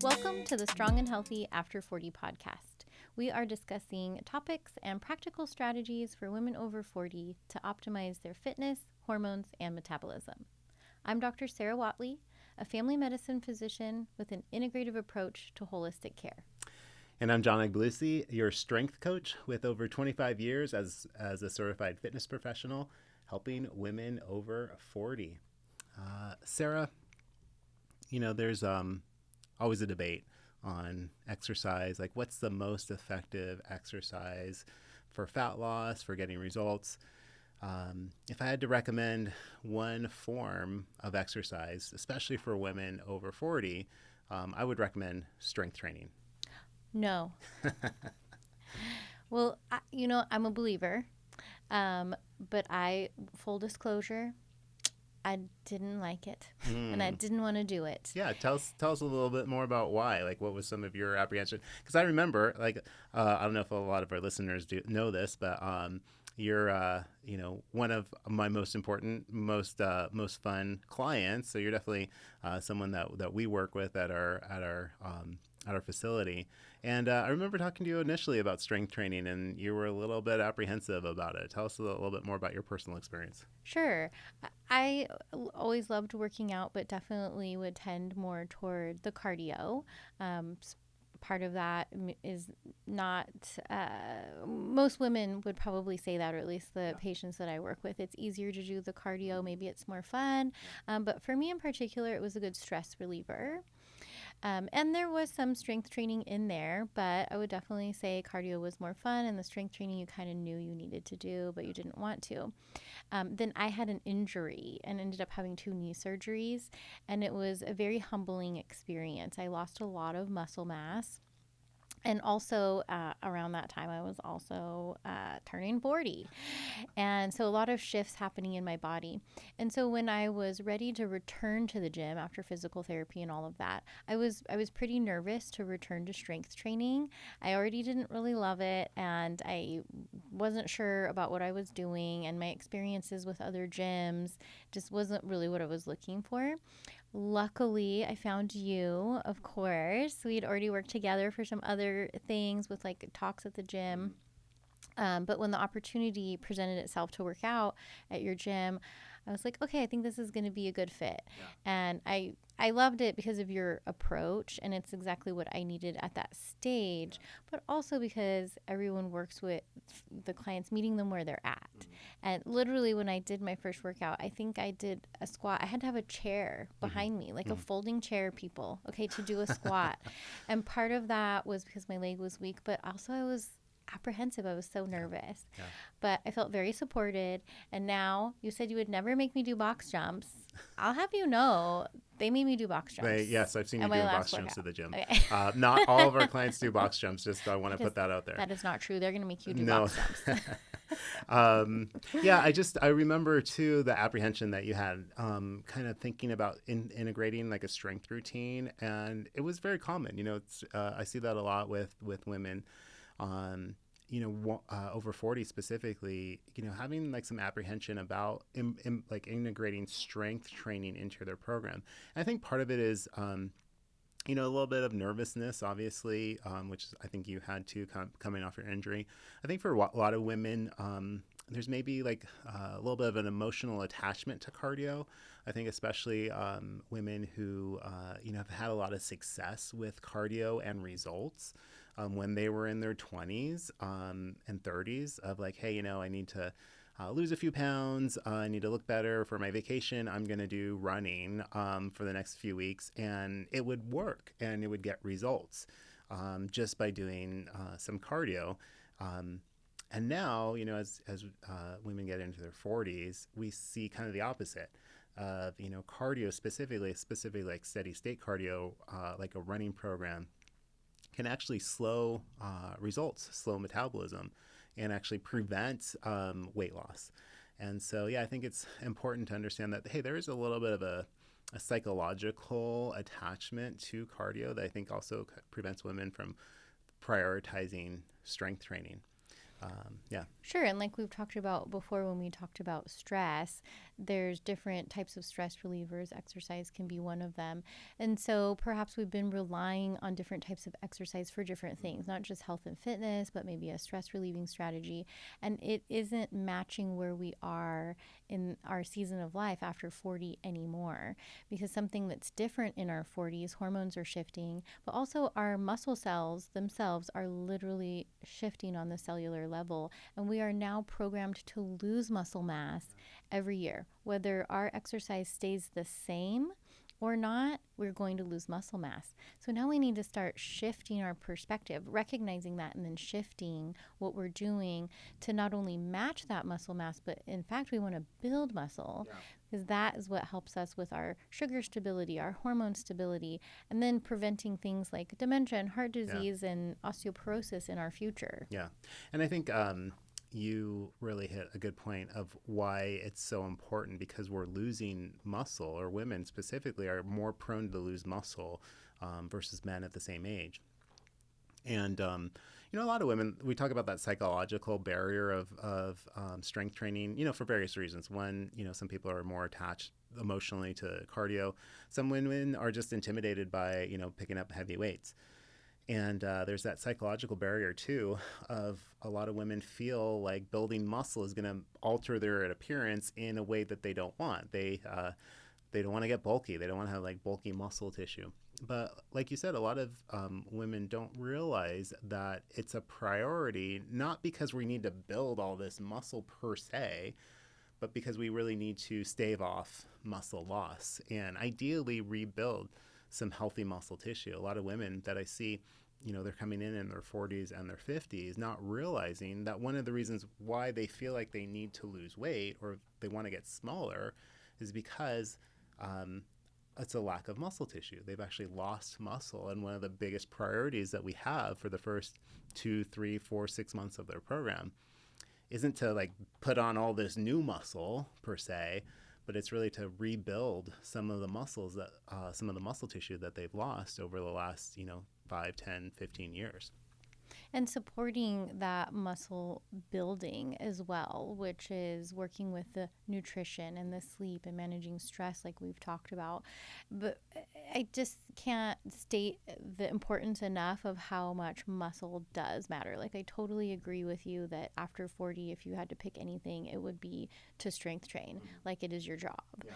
Welcome to the Strong and Healthy After 40 podcast. We are discussing topics and practical strategies for women over 40 to optimize their fitness, hormones, and metabolism. I'm Dr. Sara Whatley, a family medicine physician with an integrative approach to holistic care. And I'm John Agbelusi, your strength coach with over 25 years as a certified fitness professional, helping women over 40. Sara, there's always a debate on exercise, like what's the most effective exercise for fat loss, for getting results. If I had to recommend one form of exercise, especially for women over 40, I would recommend strength training. No. Well, I'm a believer, but full disclosure, I didn't like it, and I didn't want to do it. Yeah, tell us a little bit more about why. Like, what was some of your apprehension? Because I remember, I don't know if a lot of our listeners do know this, but you're, one of my most important, most fun clients. So you're definitely someone that we work with at our facility. And I remember talking to you initially about strength training, and you were a little bit apprehensive about it. Tell us a little bit more about your personal experience. Sure. I always loved working out, but definitely would tend more toward the cardio. Part of that is not, most women would probably say that, or at least the patients that I work with. It's easier to do the cardio. Maybe it's more fun. But for me in particular, it was a good stress reliever. And there was some strength training in there, but I would definitely say cardio was more fun, and the strength training you kind of knew you needed to do, but you didn't want to. Then I had an injury and ended up having 2 knee surgeries, and it was a very humbling experience. I lost a lot of muscle mass. And also around that time, I was also turning 40. And so a lot of shifts happening in my body. And so when I was ready to return to the gym after physical therapy and all of that, I was pretty nervous to return to strength training. I already didn't really love it, and I wasn't sure about what I was doing, and my experiences with other gyms just wasn't really what I was looking for. Luckily, I found you, of course. We'd already worked together for some other things with like talks at the gym. But when the opportunity presented itself to work out at your gym, I was like, okay, I think this is going to be a good fit. Yeah. And I loved it because of your approach, and it's exactly what I needed at that stage, but also because everyone works with the clients, meeting them where they're at. And literally when I did my first workout, I think I did a squat. I had to have a chair behind me, like a folding chair, people, to do a squat. And part of that was because my leg was weak, but also I was apprehensive. I was so nervous, but I felt very supported. And now you said you would never make me do box jumps. I'll have you know, they made me do box jumps. Yes, I've seen you doing box jumps at the gym. Okay. Not all of our clients do box jumps. Just I want to put that out there. That is not true. They're going to make you do box jumps. I remember too the apprehension that you had, kind of thinking about integrating like a strength routine, and it was very common. It's I see that a lot with women. Over 40 specifically, having like some apprehension about like integrating strength training into their program. And I think part of it is, a little bit of nervousness, obviously, which I think you had to coming off your injury. I think for a lot of women, there's maybe like a little bit of an emotional attachment to cardio. I think especially women who, have had a lot of success with cardio and results when they were in their 20s and 30s of like, hey, I need to lose a few pounds. I need to look better for my vacation. I'm going to do running for the next few weeks. And it would work and it would get results just by doing some cardio. And now, as women get into their 40s, we see kind of the opposite of, cardio specifically like steady state cardio, like a running program, can actually slow results, slow metabolism, and actually prevent weight loss. And so, I think it's important to understand that, hey, there is a little bit of a psychological attachment to cardio that I think also prevents women from prioritizing strength training. Yeah. Sure. And like we've talked about before, when we talked about stress, there's different types of stress relievers. Exercise can be one of them. And so perhaps we've been relying on different types of exercise for different things, not just health and fitness, but maybe a stress relieving strategy. And it isn't matching where we are in our season of life after 40 anymore, because something that's different in our 40s, hormones are shifting, but also our muscle cells themselves are literally shifting on the cellular level. And we are now programmed to lose muscle mass every year. Whether our exercise stays the same or not, we're going to lose muscle mass. So now we need to start shifting our perspective, recognizing that, and then shifting what we're doing to not only match that muscle mass, but in fact, we want to build muscle, because that is what helps us with our sugar stability, our hormone stability, and then preventing things like dementia and heart disease and osteoporosis in our future. Yeah. And I think you really hit a good point of why it's so important, because we're losing muscle, or women specifically are more prone to lose muscle versus men at the same age. And, a lot of women, we talk about that psychological barrier of strength training, for various reasons. One, some people are more attached emotionally to cardio. Some women are just intimidated by, picking up heavy weights. And there's that psychological barrier, too, of a lot of women feel like building muscle is going to alter their appearance in a way that they don't want. They don't want to get bulky. They don't want to have like bulky muscle tissue. But like you said, a lot of women don't realize that it's a priority, not because we need to build all this muscle per se, but because we really need to stave off muscle loss and ideally rebuild some healthy muscle tissue. A lot of women that I see, they're coming in their 40s and their 50s, not realizing that one of the reasons why they feel like they need to lose weight or they want to get smaller is because it's a lack of muscle tissue. They've actually lost muscle. And one of the biggest priorities that we have for the first 2, 3, 4, 6 months of their program isn't to like put on all this new muscle per se, but it's really to rebuild some of the muscles that some of the muscle tissue that they've lost over the last 5, 10, 15 years. And supporting that muscle building as well, which is working with the nutrition and the sleep and managing stress like we've talked about. But I just can't state the importance enough of how much muscle does matter. Like, I totally agree with you that after 40, if you had to pick anything, it would be to strength train, like it is your job. Yeah.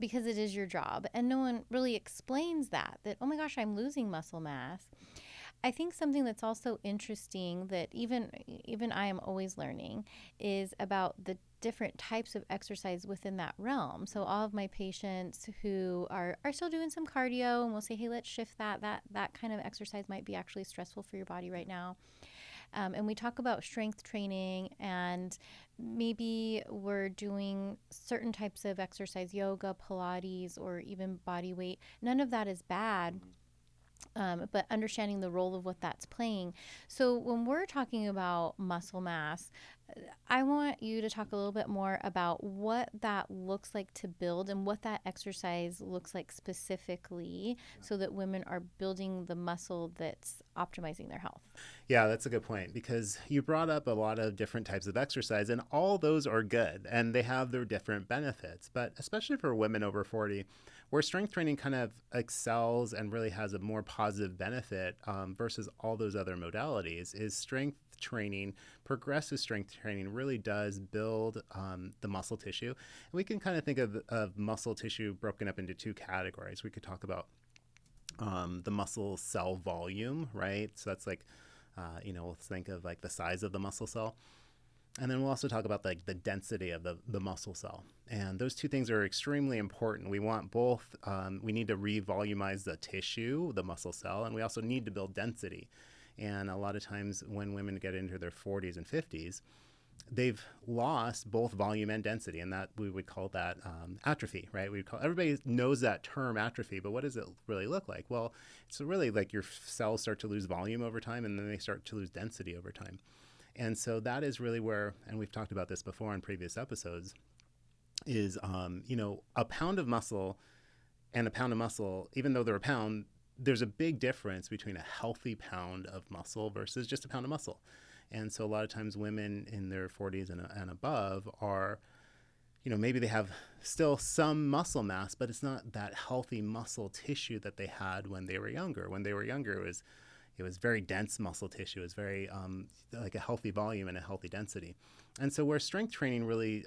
Because it is your job. And no one really explains that, oh my gosh, I'm losing muscle mass. I think something that's also interesting that even I am always learning is about the different types of exercise within that realm. So all of my patients who are still doing some cardio, and we'll say, hey, let's shift that kind of exercise might be actually stressful for your body right now. And we talk about strength training, and maybe we're doing certain types of exercise, yoga, Pilates, or even body weight. None of that is bad. But understanding the role of what that's playing. So when we're talking about muscle mass, I want you to talk a little bit more about what that looks like to build and what that exercise looks like specifically, so that women are building the muscle that's optimizing their health. Yeah, that's a good point, because you brought up a lot of different types of exercise, and all those are good and they have their different benefits. But especially for women over 40, where strength training kind of excels and really has a more positive benefit versus all those other modalities, is strength training, progressive strength training really does build the muscle tissue. And we can kind of think of muscle tissue broken up into two categories. We could talk about the muscle cell volume, right? So that's like, let's think of like the size of the muscle cell. And then we'll also talk about like the density of the muscle cell. And those two things are extremely important. We want both. We need to revolumize the tissue, the muscle cell, and we also need to build density. And a lot of times when women get into their 40s and 50s, they've lost both volume and density, and that we would call that atrophy, right? Everybody knows that term, atrophy, but what does it really look like? Well, it's really like your cells start to lose volume over time, and then they start to lose density over time. And so that is really where, and we've talked about this before in previous episodes, is a pound of muscle and a pound of muscle, even though they're a pound, there's a big difference between a healthy pound of muscle versus just a pound of muscle. And so a lot of times women in their 40s and above are, maybe they have still some muscle mass, but it's not that healthy muscle tissue that they had when they were younger. When they were younger, it was very dense muscle tissue. It was very like a healthy volume and a healthy density. And so where strength training really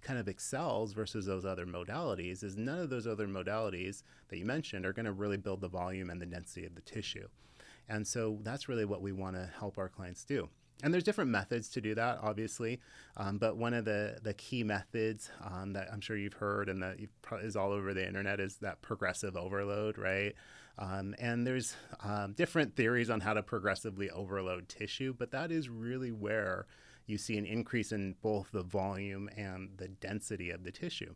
kind of excels versus those other modalities is none of those other modalities that you mentioned are going to really build the volume and the density of the tissue. And so that's really what we want to help our clients do. And there's different methods to do that, obviously. But one of the key methods that I'm sure you've heard and that is all over the internet is that progressive overload, right? And there's different theories on how to progressively overload tissue, but that is really where you see an increase in both the volume and the density of the tissue.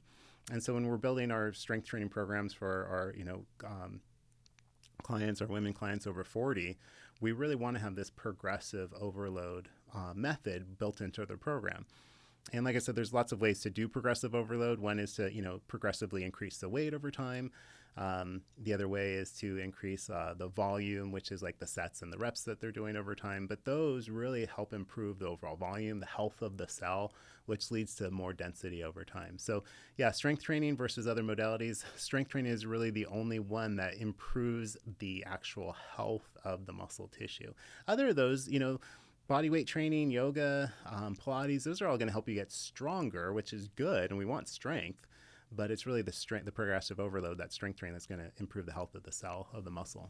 And so when we're building our strength training programs for our, clients or women clients over 40, we really want to have this progressive overload method built into the program. And like I said, there's lots of ways to do progressive overload. One is to, progressively increase the weight over time. The other way is to increase the volume, which is like the sets and the reps that they're doing over time. But those really help improve the overall volume, the health of the cell, which leads to more density over time. So yeah, strength training versus other modalities. Strength training is really the only one that improves the actual health of the muscle tissue. Other of those, body weight training, yoga, Pilates, those are all going to help you get stronger, which is good. And we want strength. But it's really the progressive overload, that strength training, that's going to improve the health of the cell, of the muscle.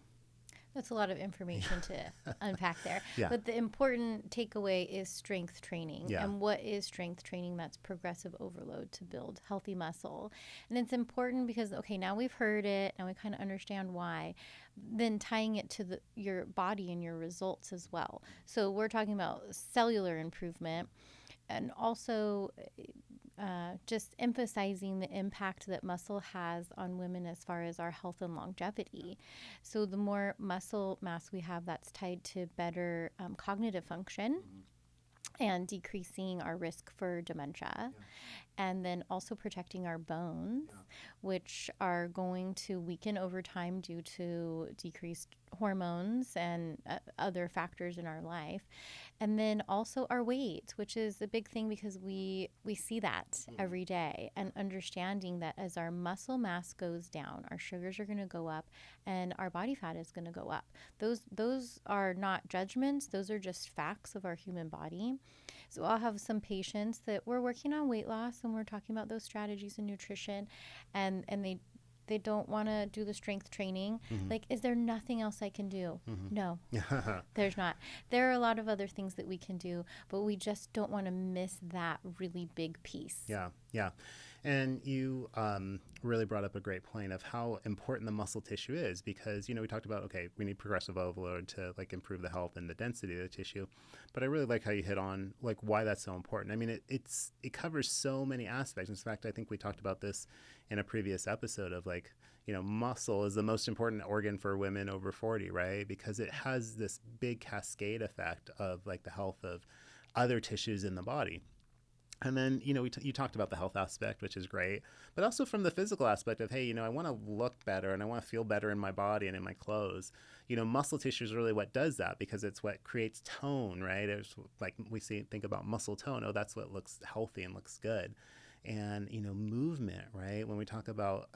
That's a lot of information to unpack there. Yeah. But the important takeaway is strength training. Yeah. And what is strength training? That's progressive overload to build healthy muscle. And it's important because, okay, now we've heard it, now we kind of understand why. Then tying it to your body and your results as well. So we're talking about cellular improvement and also just emphasizing the impact that muscle has on women as far as our health and longevity. So the more muscle mass we have, that's tied to better cognitive function and decreasing our risk for dementia. And then also protecting our bones, which are going to weaken over time due to decreased hormones and other factors in our life. And then also our weight, which is a big thing because we see that every day, and understanding that as our muscle mass goes down, our sugars are going to go up and our body fat is going to go up. Those are not judgments. Those are just facts of our human body. So I'll have some patients that we're working on weight loss and we're talking about those strategies in nutrition, and they don't want to do the strength training. Like, is there nothing else I can do? No, there's not. There are a lot of other things that we can do, but we just don't want to miss that really big piece. Yeah. And you really brought up a great point of how important the muscle tissue is, because, we talked about, okay, we need progressive overload to improve the health and the density of the tissue. But I really like how you hit on why that's so important. I mean, it covers so many aspects. In fact, I think we talked about this in a previous episode of muscle is the most important organ for women over 40, right? Because it has this big cascade effect of the health of other tissues in the body. And then, you talked about the health aspect, which is great, but also from the physical aspect of, hey, I want to look better and I want to feel better in my body and in my clothes. Muscle tissue is really what does that, because it's what creates tone, right? It's think about muscle tone. Oh, that's what looks healthy and looks good. And, movement, right? When we talk about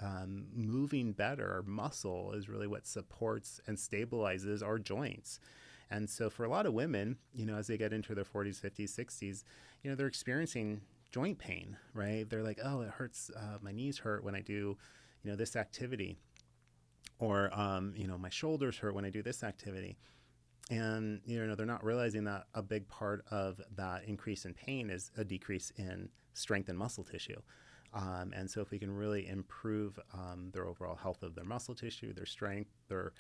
moving better, our muscle is really what supports and stabilizes our joints. And so for a lot of women, as they get into their 40s, 50s, 60s, they're experiencing joint pain, right? They're like, oh, it hurts. My knees hurt when I do, this activity. Or, my shoulders hurt when I do this activity. And, they're not realizing that a big part of that increase in pain is a decrease in strength and muscle tissue. And so if we can really improve their overall health of their muscle tissue, their strength, their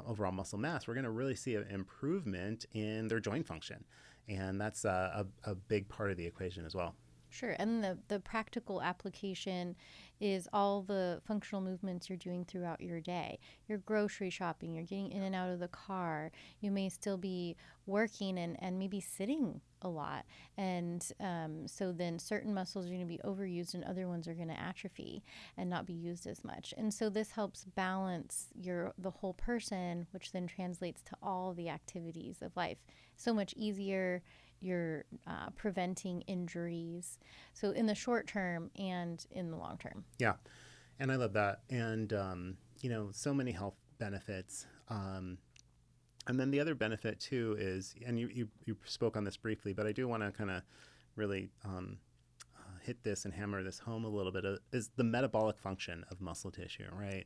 overall muscle mass, we're going to really see an improvement in their joint function. And that's a big part of the equation as well. Sure. And the practical application is all the functional movements you're doing throughout your day. You're grocery shopping, you're getting in and out of the car. You may still be working and maybe sitting a lot. And so then certain muscles are going to be overused and other ones are going to atrophy and not be used as much. And so this helps balance the whole person, which then translates to all the activities of life. So much easier. You're preventing injuries. So in the short term and in the long term. Yeah. And I love that. And, so many health benefits. And then the other benefit too is, and you spoke on this briefly, but I do want to kind of really hit this and hammer this home a little bit, is the metabolic function of muscle tissue, right?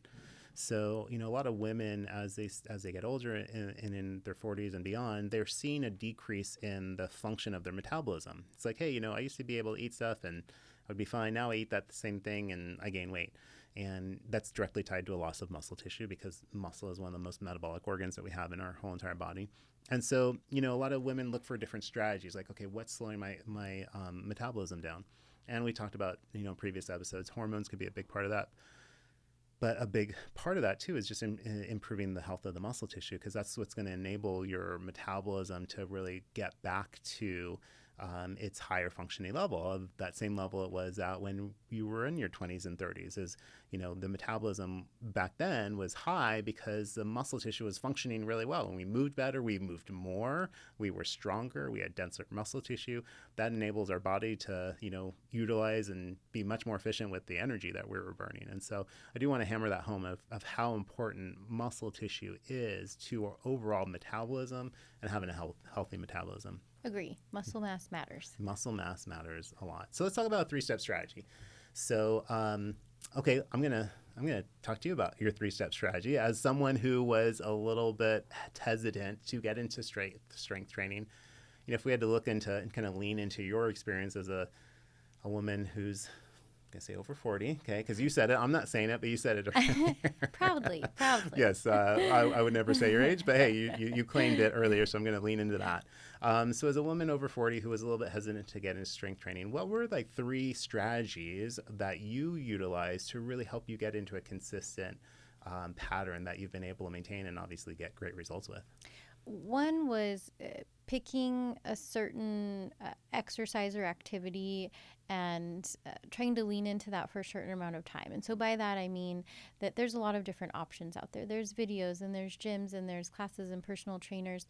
So, a lot of women, as they get older and in their 40s and beyond, they're seeing a decrease in the function of their metabolism. It's like, hey, I used to be able to eat stuff and I would be fine. Now I eat that same thing and I gain weight. And that's directly tied to a loss of muscle tissue, because muscle is one of the most metabolic organs that we have in our whole entire body. And so, a lot of women look for different strategies, like, okay, what's slowing my metabolism down? And we talked about, previous episodes, hormones could be a big part of that. But a big part of that, too, is just improving the health of the muscle tissue, because that's what's going to enable your metabolism to really get back to its higher functioning level, of that same level it was at when you were in your 20s and 30s. Is, the metabolism back then was high because the muscle tissue was functioning really well. When we moved better, we moved more, we were stronger, we had denser muscle tissue. That enables our body to, utilize and be much more efficient with the energy that we were burning. And so I do want to hammer that home of how important muscle tissue is to our overall metabolism and having a healthy metabolism. Agree. Muscle mass matters. Muscle mass matters a lot. So let's talk about a 3-step strategy. So, okay, I'm gonna talk to you about your 3-step strategy as someone who was a little bit hesitant to get into strength training. If we had to look into and kind of lean into your experience as a woman who's, I say over 40, okay? Because you said it. I'm not saying it, but you said it earlier. Proudly. Yes, I would never say your age, but hey, you claimed it earlier, so I'm going to lean into that. So as a woman over 40 who was a little bit hesitant to get into strength training, what were 3 strategies that you utilized to really help you get into a consistent pattern that you've been able to maintain and obviously get great results with? One was picking a certain exercise or activity and trying to lean into that for a certain amount of time. And so by that, I mean that there's a lot of different options out there. There's videos and there's gyms and there's classes and personal trainers.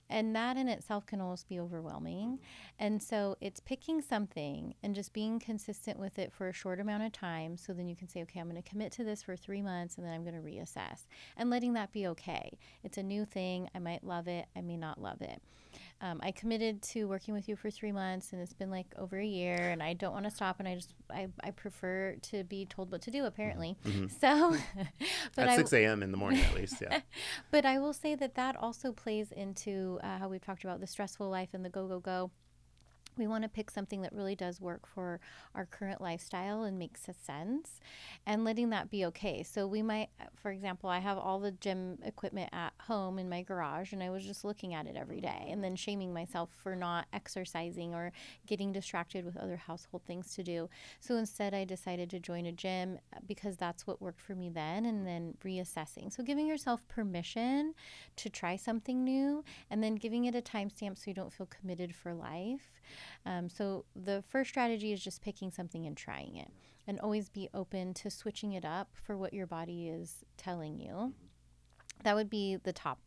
And that in itself can almost be overwhelming. And so it's picking something and just being consistent with it for a short amount of time. So then you can say, okay, I'm going to commit to this for 3 months and then I'm going to reassess, and letting that be okay. It's a new thing. I might love it. I may not love it. I committed to working with you for 3 months and it's been over a year and I don't want to stop, and I prefer to be told what to do, apparently. Mm-hmm. So, but at 6 a.m. in the morning at least, yeah. But I will say that also plays into how we've talked about the stressful life and the go. We want to pick something that really does work for our current lifestyle and makes sense, and letting that be okay. So we might, for example, I have all the gym equipment at home in my garage, and I was just looking at it every day and then shaming myself for not exercising or getting distracted with other household things to do. So instead, I decided to join a gym because that's what worked for me then, and then reassessing. So giving yourself permission to try something new, and then giving it a timestamp so you don't feel committed for life. So the first strategy is just picking something and trying it, and always be open to switching it up for what your body is telling you. That would be the top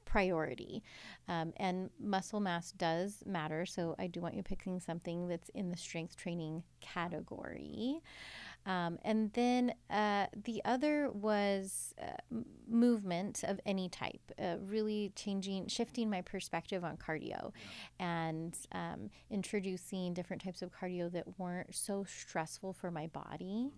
priority. And muscle mass does matter, so I do want you picking something that's in the strength training category. And then the other was movement of any type, really shifting my perspective on cardio, and introducing different types of cardio that weren't so stressful for my body,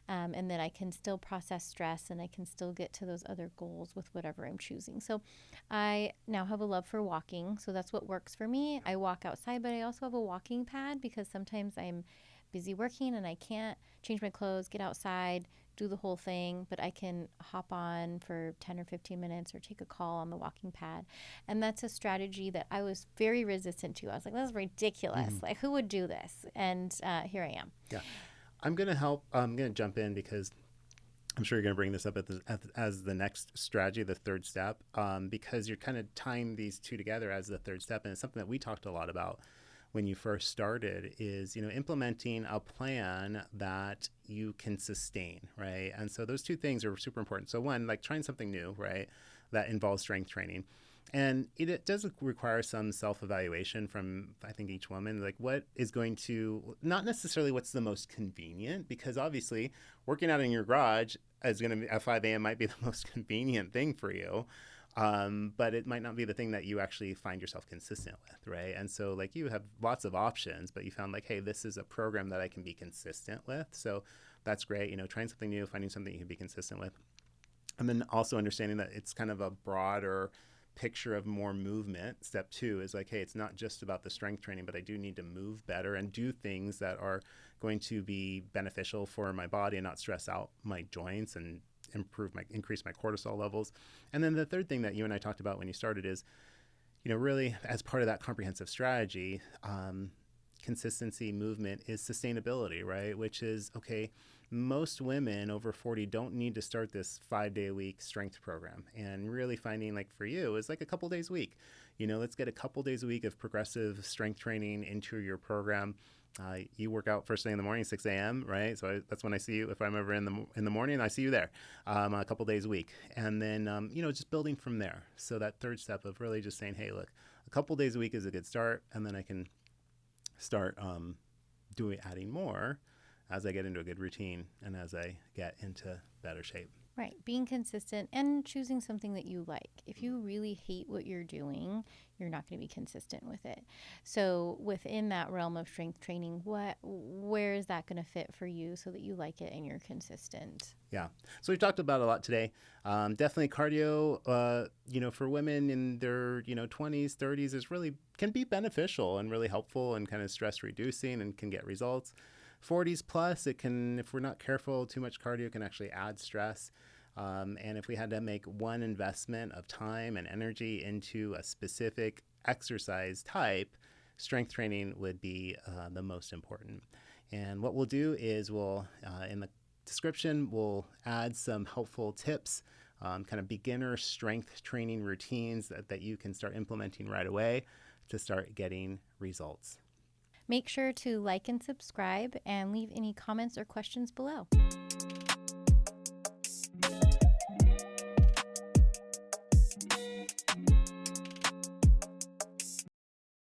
and that I can still process stress and I can still get to those other goals with whatever I'm choosing. So I now have a love for walking, so that's what works for me. I walk outside, but I also have a walking pad because sometimes I'm busy working and I can't change my clothes, get outside, do the whole thing, but I can hop on for 10 or 15 minutes or take a call on the walking pad. And that's a strategy that I was very resistant to. I was like, that's ridiculous. Mm-hmm. Like, who would do this? And here I am. Yeah. I'm going to jump in because I'm sure you're going to bring this up as the next strategy, the third step, because you're kind of tying these two together as the third step. And it's something that we talked a lot about when you first started is, implementing a plan that you can sustain, right? And so those two things are super important. So one, like trying something new, right, that involves strength training. And it does require some self-evaluation from, I think, each woman. Like, what is going to, not necessarily what's the most convenient, because obviously working out in your garage is going to be at 5 a.m. might be the most convenient thing for you. But it might not be the thing that you actually find yourself consistent with, right? And so, like, you have lots of options, but you found, like, hey, this is a program that I can be consistent with. So that's great. Trying something new, finding something you can be consistent with. And then also understanding that it's kind of a broader picture of more movement. Step two is like, hey, it's not just about the strength training, but I do need to move better and do things that are going to be beneficial for my body and not stress out my joints and increase my cortisol levels. And then the third thing that you and I talked about when you started is, really as part of that comprehensive strategy, consistency, movement is sustainability, right? Which is, okay, most women over 40 don't need to start this 5-day-a-week strength program. And really finding, like for you, is like a couple days a week. Let's get a couple days a week of progressive strength training into your program. You work out first thing in the morning, 6 a.m., right? So that's when I see you. If I'm ever in the morning, I see you there a couple days a week. And then, just building from there. So that third step of really just saying, hey, look, a couple days a week is a good start. And then I can start adding more as I get into a good routine and as I get into better shape. Right. Being consistent and choosing something that you like. If you really hate what you're doing, you're not going to be consistent with it. So within that realm of strength training, where is that going to fit for you so that you like it and you're consistent? Yeah. So we've talked about a lot today. Definitely cardio, for women in their, 20s, 30s is really can be beneficial and really helpful and kind of stress reducing and can get results. 40s plus, it can, if we're not careful, too much cardio can actually add stress. And if we had to make one investment of time and energy into a specific exercise type, strength training would be the most important. And what we'll do is in the description, we'll add some helpful tips, kind of beginner strength training routines that you can start implementing right away to start getting results. Make sure to like and subscribe and leave any comments or questions below.